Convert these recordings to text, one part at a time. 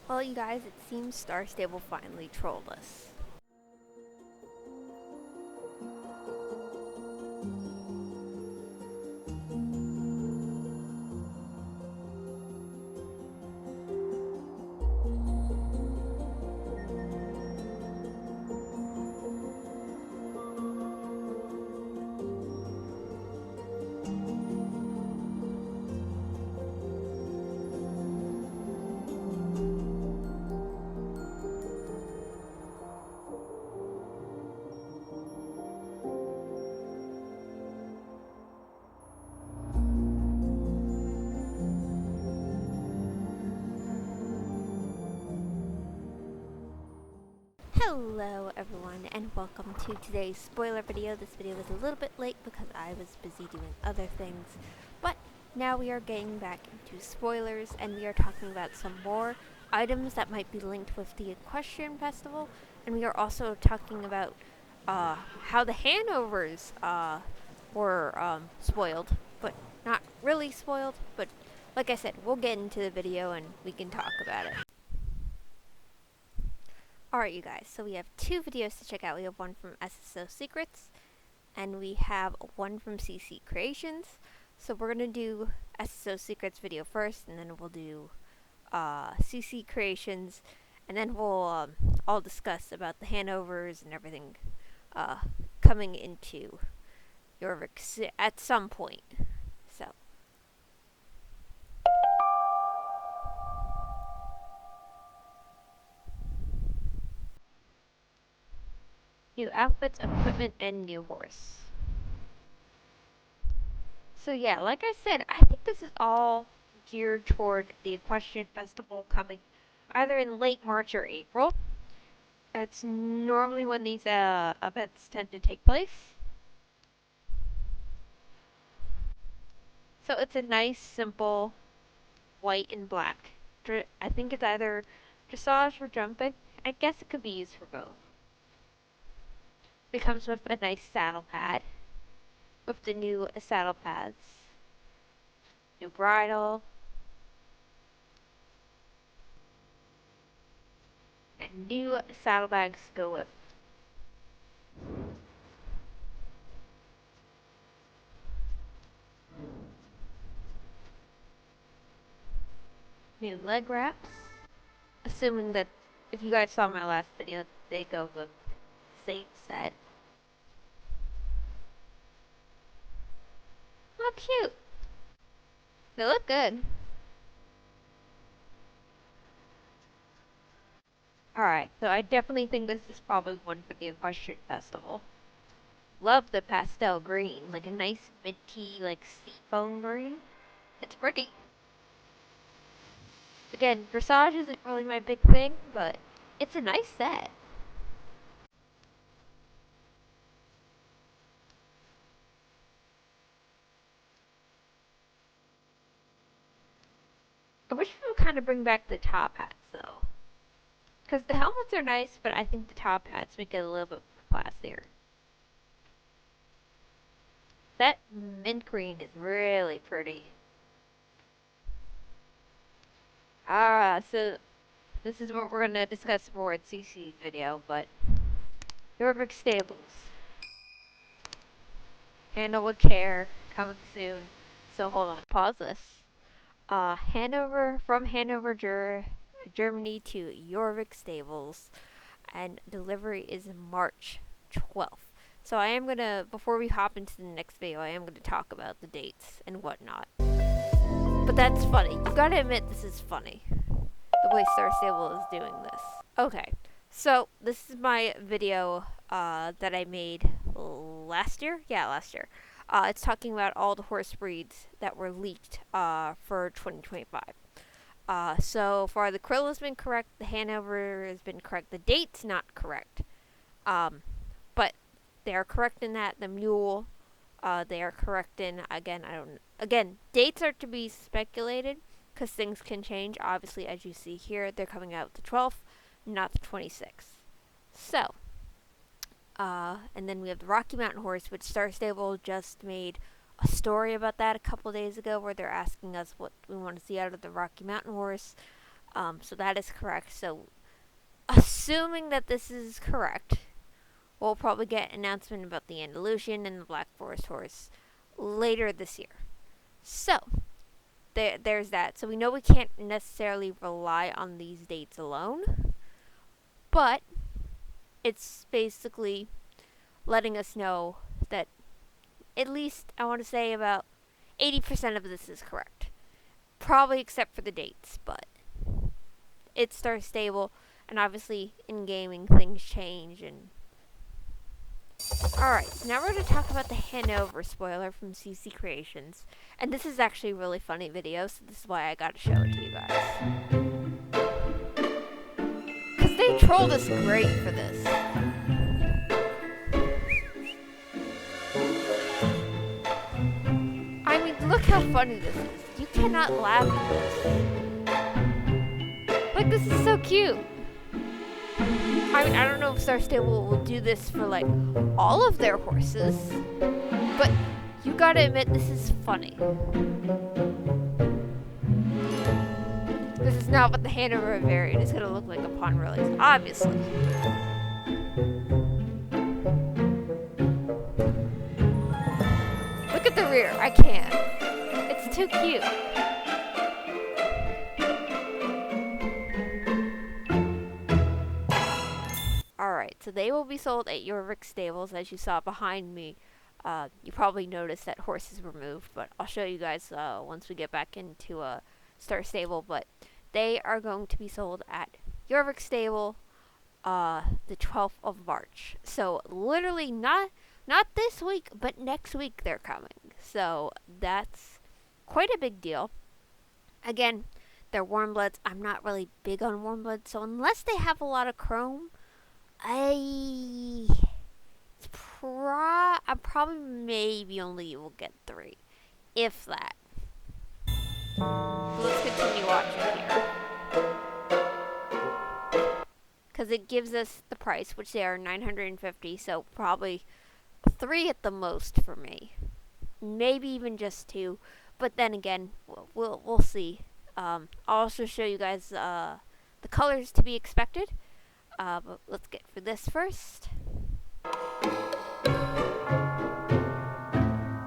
Well, you guys, it seems Star Stable finally trolled us. Hello everyone and welcome to today's spoiler video. This video was a little bit late because I was busy doing other things, but now we are getting back into spoilers and we are talking about some more items that might be linked with the Equestrian Festival, and we are also talking about how the Hanovers were spoiled, but not really spoiled, but like I said, we'll get into the video and we can talk about it. Alright you guys, so we have two videos to check out. We have one from SSO Secrets, and we have one from C.C Creations. So we're going to do SSO Secrets video first, and then we'll do C.C Creations, and then we'll all discuss about the Hanovers and everything coming into Jorvik at some point. So. New outfits, equipment, and new horse. So yeah, like I said, I think this is all geared toward the Equestrian Festival coming either in late March or April. That's normally when these events tend to take place. So it's a nice, simple white and black. I think it's either dressage or jumping. I guess it could be used for both. It comes with a nice saddle pad, with the new saddle pads, new bridle, and new saddlebags to go with. New leg wraps, assuming that if you guys saw my last video, they go with the same set. How cute! They look good. Alright, so I definitely think this is probably one for the Equestrian Festival. Love the pastel green, like a nice minty, like seafoam green. It's pretty. Again, dressage isn't really my big thing, but it's a nice set. I wish we would kind of bring back the top hats, though. Because the helmets are nice, but I think the top hats make it a little bit classier. That mint green is really pretty. So this is what we're going to discuss more in CC's video, but Jorvik Stables. Handle with care, coming soon. So hold on, pause this. From Hanover, Germany to Jorvik Stables, and delivery is March 12th. So I am gonna, before we hop into the next video, I am gonna talk about the dates and whatnot. But that's funny. You gotta admit this is funny. The way Star Stable is doing this. Okay, so this is my video that I made last year. Yeah, last year. It's talking about all the horse breeds that were leaked for 2025. So far, the Krill has been correct, the Hanover has been correct, the date's not correct. But they are correct in that. The Mule, they are correct in, again, dates are to be speculated because things can change. Obviously, as you see here, they're coming out the 12th, not the 26th. So, and then we have the Rocky Mountain Horse, which Star Stable just made a story about that a couple days ago where they're asking us what we want to see out of the Rocky Mountain Horse. So that is correct. So assuming that this is correct, we'll probably get an announcement about the Andalusian and the Black Forest horse later this year. So there's that. So we know we can't necessarily rely on these dates alone, but it's basically letting us know that at least I want to say about 80% of this is correct. Probably except for the dates, but it's Star Stable, and obviously in gaming things change. And alright, so now we're going to talk about the Hanover spoiler from C.C Creations. And this is actually a really funny video, so this is why I gotta show it to you guys. Because they trolled us great for this. I mean, look how funny this is. You cannot laugh at this. Like, this is so cute. I mean, I don't know if Star Stable will do this for, like, all of their horses, but you gotta admit, this is funny. This is not what the Hanoverian is gonna look like upon release, obviously. Look at the rear, I can't. It's too cute. Alright, so they will be sold at Jorvik Stables, as you saw behind me. You probably noticed that horses were moved, but I'll show you guys once we get back into Star Stable. But they are going to be sold at Jorvik Stable the 12th of March. So literally not this week, but next week they're coming. So that's quite a big deal. Again, they're warm bloods. I'm not really big on warm bloods, so unless they have a lot of chrome, I probably maybe only will get 3, if that. So let's continue watching here, because it gives us the price, which they are $950. So probably 3 at the most for me, maybe even just 2. But then again, we'll see. I'll also show you guys the colors to be expected. But let's get for this first.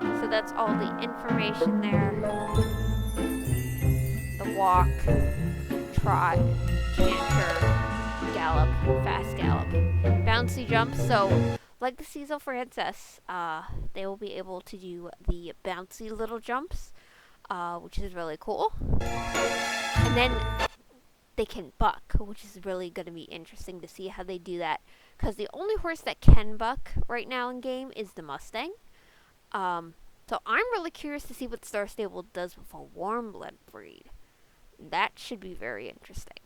So that's all the information there. The walk, trot, canter, gallop, fast gallop, bouncy jump. So like the Cecil Frances, they will be able to do the bouncy little jumps, which is really cool. And then they can buck, which is really going to be interesting to see how they do that, because the only horse that can buck right now in game is the Mustang. So I'm really curious to see what Star Stable does with a warm blood breed. That should be very interesting.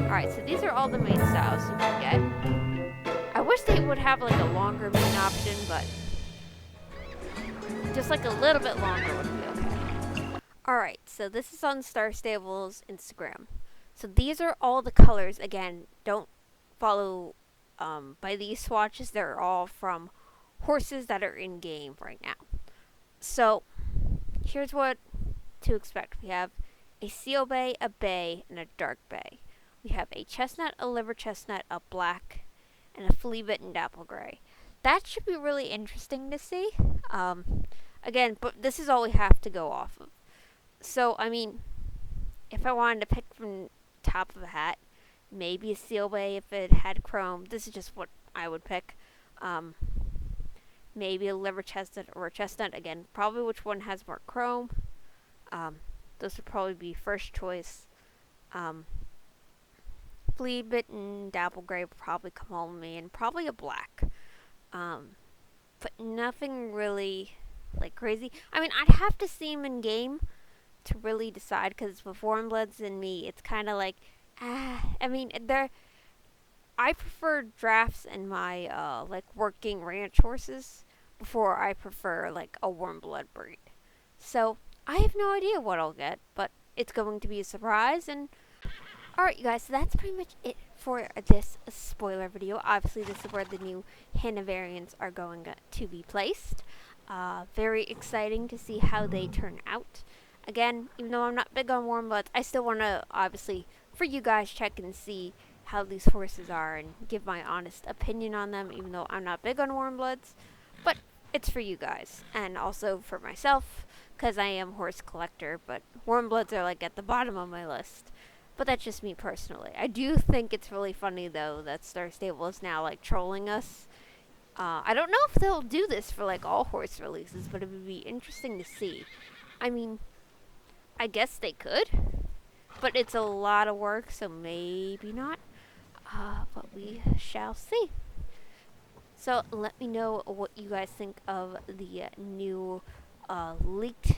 Alright, so these are all the main styles you can get. I wish they would have like a longer main option, but just like a little bit longer would be okay. Alright, so this is on Star Stable's Instagram. So these are all the colors. Again, don't follow by these swatches. They're all from horses that are in game right now. So here's what to expect. We have a seal bay, a bay, and a dark bay. We have a chestnut, a liver chestnut, a black, and a flea bitten dapple gray. That should be really interesting to see. Again, but this is all we have to go off of. So, I mean, if I wanted to pick from top of a hat, maybe a seal bay if it had chrome. This is just what I would pick. Maybe a liver chestnut or a chestnut. Again, probably which one has more chrome. Those would probably be first choice. Flea bitten dapple gray would probably come home with me, and probably a black. But nothing really like crazy. I mean, I'd have to see him in game to really decide, because with warm bloods and me, it's kind of like, I mean, I prefer drafts in my like working ranch horses before I prefer like a warm blood breed. So I have no idea what I'll get, but it's going to be a surprise. And alright, you guys, so that's pretty much it for this spoiler video. Obviously, this is where the new Hanoverians are going to be placed. Very exciting to see how they turn out. Again, even though I'm not big on warm bloods, I still want to obviously for you guys check and see how these horses are and give my honest opinion on them, even though I'm not big on warm bloods. But it's for you guys and also for myself because I am horse collector. But warm bloods are like at the bottom of my list. But that's just me personally. I do think it's really funny though that Star Stable is now like trolling us. I don't know if they'll do this for like all horse releases, but it would be interesting to see. I mean, I guess they could, but it's a lot of work, so maybe not. But we shall see. So let me know what you guys think of the new leaked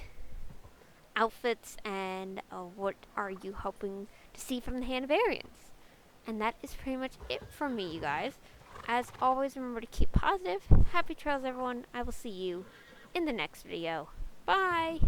outfits and what are you hoping to see from the Hanoverians. And that is pretty much it from me, you guys. As always, remember to keep positive. Happy trails, everyone. I will see you in the next video. Bye!